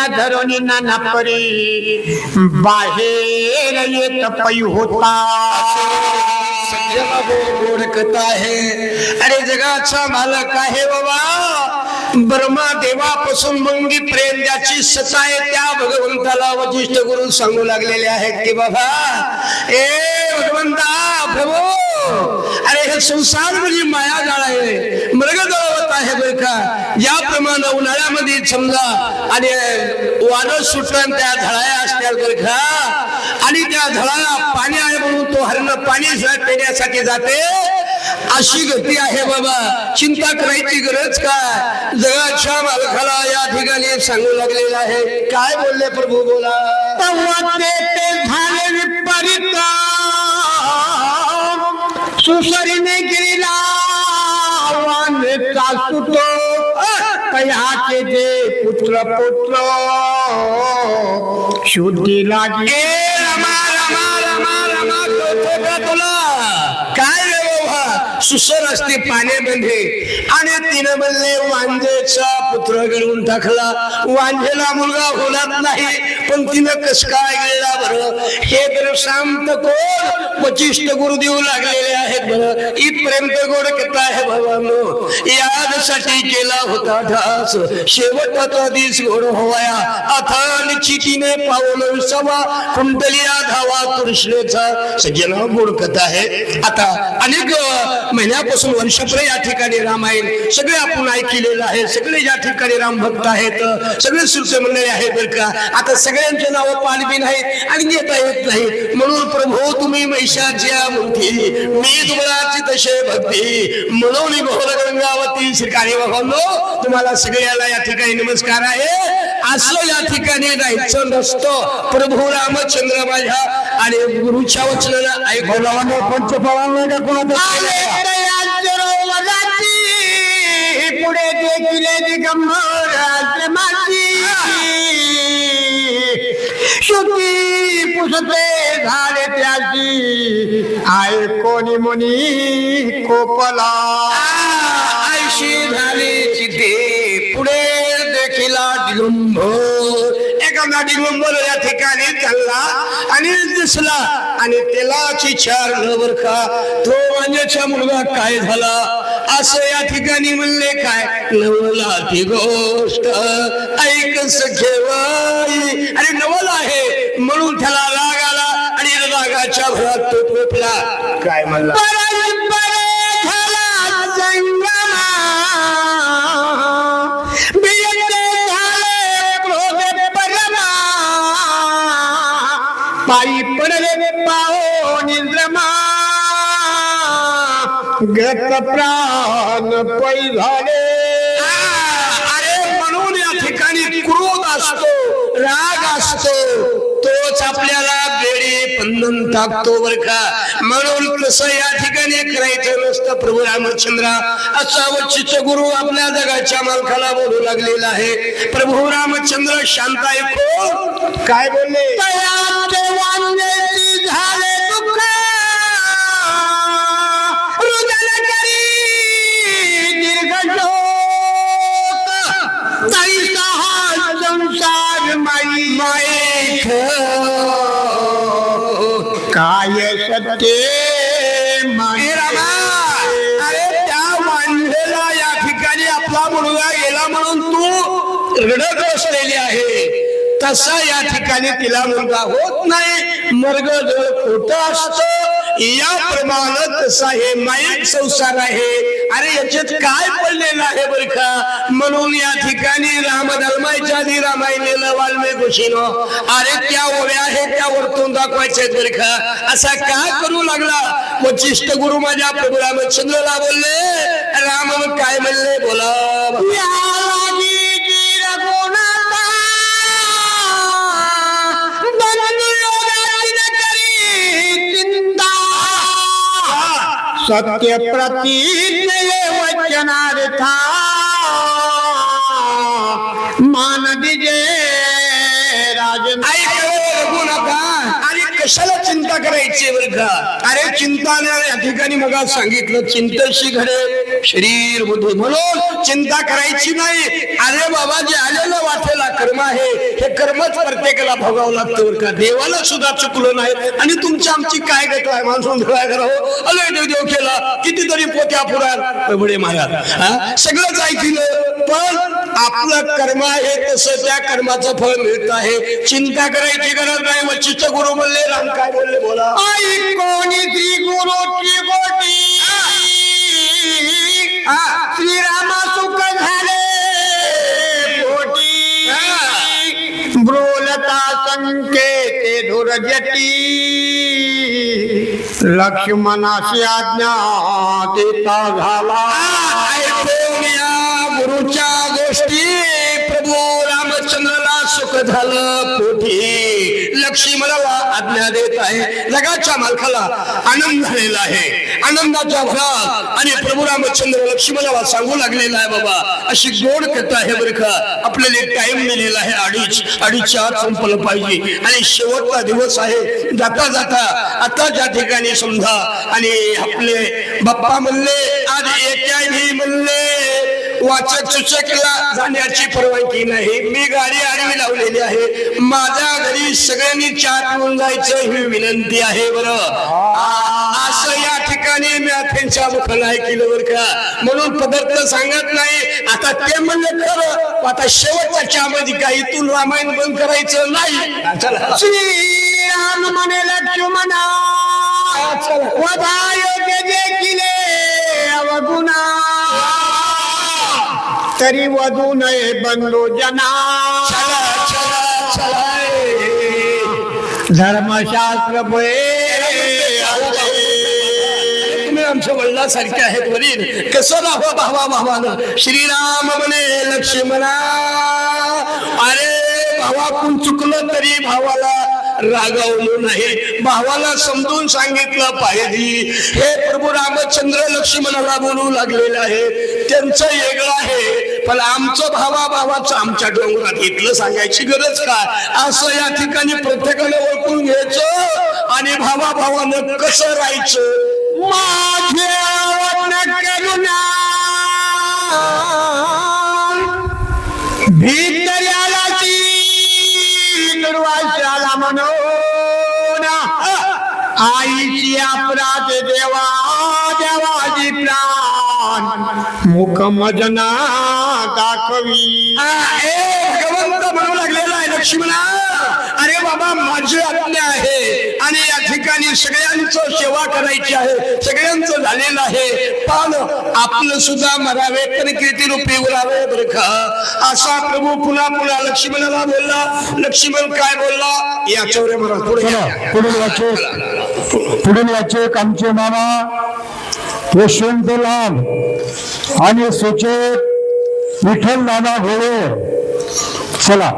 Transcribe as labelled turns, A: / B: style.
A: धरोनी नाना परी बाहेर येत पै होता
B: ओळखता है. अरे जगाचा मालक आहे बाबा. ब्रह्मा देवापासून मंगी प्रेम ज्याची सत्ता आहे त्या भगवंताला वशिष्ठ गुरु सांगू लागलेले आहेत की बाबा ए भगवंता प्रभू, अरे हे संसार म्हणजे माया जाळ आहे, मृग जळवत आहे बरं का. ज्याप्रमाणे उन्हाळ्यामध्ये समजा आणि वादळ सुटण त्या झळाया असत्या बरं का, आणि त्या झळाला पाणी आहे म्हणून तो हरण पाणी पिण्यासाठी जाते, अशी गती आहे बाबा. चिंता करायची गरज काय. जगाच्या मालकाला या ठिकाणी सांगू लागलेलं आहे. काय बोलले प्रभू बोला.
A: झाले विपरीत सुसरीने गिरीला वांद्रेचा सुतो कयाचे जे पुत्र पुत्र शुद्धी लागले.
B: काय सुसर असते पाण्यामध्ये आणि तिने म्हणले वांजेचा पुत्र घडवून टाकला. वांजेला मुलगा होणार नाही पण तिनं कस काय गेला बरं. हे तर शांत कोण वशिष्ठ गुरु देऊ लागलेले आहेत बरं. इथपर्यंत गोड कथा आहे भगवानो. यासाठी केला होता ठास शेवटाचा दिस गोड होवाया. आता निश्चितीने पावलं सवा कुंडलिया धावा कृष्णेचा सज्जना गोड कथा आहे. आता अनेक महिन्यापासून वर्षभर या ठिकाणी रामायण सगळे आपण ऐकलेलं आहे. सगळे या ठिकाणी राम भक्त आहेत, सगळे सुरसे मंडळी आहेत बरं का. आता सगळ्यांचे नाव पालवी नाहीत आणि घेता येत नाही म्हणून प्रभू तुम्ही महिषाच्या मूर्ती मी तुम्हाला तसे भक्ती म्हणून घोर गंगावती श्रीकाणी भगवानो तुम्हाला सगळ्याला या ठिकाणी नमस्कार आहे. असं या ठिकाणी राहायचं नसतं. प्रभू रामचंद्र माझ्या आणि गुरुच्या वचनाला ऐकून
A: पंचफळांना का कोणाचा पुढे देखील दिगंबर माती शुद्धी पुसते झाले त्याची आय कोणी मुनी कोपला
B: आयशी झाली चिते पुढे देखील दिगंबर. एखादा दिगंबर या ठिकाणी चालला आणि दिसला आणि तेलाची चार नवर का तो वांजेचा मुलगा काय झाला असं या ठिकाणी म्हणले. काय नवला ती गोष्ट ऐक सखेवाई. अरे नवल आहे म्हणून त्याला राग आला आणि रागाच्या भरात तो टोपला. काय म्हणला
A: पायी पडले पाओ निद्रमा गत प्राण पै झाले.
B: अरे म्हणून या ठिकाणी क्रोध असतो, राग असतो, तोच आपल्याला बेडी बंधन टाकतो बर का. म्हणून कसं या ठिकाणी करायचं नसतं. प्रभू रामचंद्र असा वशिष्ठ गुरु आपल्या जगाच्या मालकाला बोलू लागलेला आहे. प्रभू रामचंद्र शांत ऐकू काय बोलले.
A: झाले दुःख रुदन करी दीर्घ शोक तैसा हा संसार माई माई काय सत्य
B: अरे त्या मांडलेला या ठिकाणी आपला मुलगा गेला म्हणून तू रडत बसलेली आहे. तसा या ठिकाणी तिला मुलगा होत नाही. मर्ग जर खोट असत याप्रमाणे तसा हे माईक संसार आहे. अरे याच्यात काय पडलेलं आहे बरं का. म्हणून या ठिकाणी राम धर्माच्या आधी रामायणाला वाल्मिकीनं अरे त्या ओव्या आहे त्या वरतून दाखवायच्या बरं का. असा काय करू लागला. वशिष्ठ गुरु माझ्या प्रभू रामचंद्रला बोलले. राम काय म्हणले बोला.
A: सत्य प्रतिज्ञे वचनार्था मान दिजे राजन.
B: ऐकू नका. आणि कशाला चिंता करायची बरं का? अरे चिंता नाही, या ठिकाणी मग सांगितलं चिंतशी घडे शरीर बुद्धी, म्हणून चिंता करायची नाही. अरे बाबा, जे आलेलं वाटेला कर्म आहे, हे कर्मच प्रत्येकाला भोगावं लागतं बरं का. देवाला सुद्धा चुकलं नाही आणि तुमची आमची काय गत आहे माणसून काय करावं. अले देव केला कितीतरी पोत्या पुराण बडे महाराज सगळंच ऐकलं, पण आपलं कर्म आहे तसं त्या कर्माचं फळ मिळत आहे. चिंता करायची गरज नाही. वचिष्ठ गुरु बोलले, राम काय बोलले बोला.
A: आई कोणी श्री गुरुची गोटी श्रीराम सुख झाले पोटी ब्रोलता संकेते दुर्जटी लक्ष्मणाशी आज्ञा देता झाला.
B: ऐकून या गुरुच्या गोष्टी प्रभू रामचंद्राला सुख झालं पोटी. लक्ष्मणाला आज्ञा देत आहे. जगाच्या मालकाला आनंद झालेला आहे. आनंदाच्या भरात आणि प्रभू रामचंद्र लक्ष्मणाला सांगू लागलेला आहे, बाबा अशी गोड कथा आहे बरं का. आपल्याला टाइम दिलेला आहे, अडीचच्या आत संपलं पाहिजे आणि शेवटचा दिवस आहे. जाता जाता आता ज्या ठिकाणी समजा आणि आपले बाप्पा म्हणले आज एकही म्हणले वाचक सूचकला जाण्याची परवानगी नाही. मी गाडी आडवी लावलेली आहे. माझ्या घरी सगळ्यांनी चहा पिऊन जायचं ही विनंती आहे बरं. असं या ठिकाणी मी त्यांच्या मुखाला ऐकलं बरं का. म्हणून पदार्थ सांगत नाही. आता ते म्हणलं खरं, आता शेवटच्या चहामध्ये काही इथून रामायण बंद करायचं नाही.
A: श्रीराम म्हणे लक्ष्मणा वधा योग्य देखील अवगुणा तरी वधू नये बंधू जना. धर्मशास्त्र
B: तुम्ही आमच्या वडिलांसारखे आहेत वडील. कसं राहावं भावा भावानं. श्रीराम म्हणे लक्ष्मणा, अरे भावाकडून चुकलं तरी भावाला रागावलो नाही. भावाला समजून सांगितलं पाहिजे. हे प्रभू रामचंद्र लक्ष्मणाला बोलू लागलेलं आहे. त्यांचं वेगळं आहे, पण आमचं भावाचं आमच्या डोंगरात इथलं सांगायची गरज काय. असं या ठिकाणी प्रत्येकाने ओळखून घ्यायचं आणि भावानं कसं राहायचं.
A: माझे करुणा भीतऱ्याला दुर्वासाला म्हणून आईची अपराध देवा देवाची प्राण मुखमजना दाखवी.
B: भगवंत म्हणू लागलेला आहे लक्ष्मणा, अरे बाबा माझी आज्ञा आहे आणि या ठिकाणी सगळ्यांचं सेवा करायची आहे. सगळ्यांचं झालेलं आहे, पण आपलं सुद्धा मरावे पण कीर्ती रूपी उरावे बरं का. असा प्रभू पुन्हा पुन्हा लक्ष्मणाला बोलला. लक्ष्मण काय बोलला याच्यावर मला
C: पुढील वाचक आमचे मामा यशवंत लाल आणि सूचक विठ्ठल नाना घोडे. चला.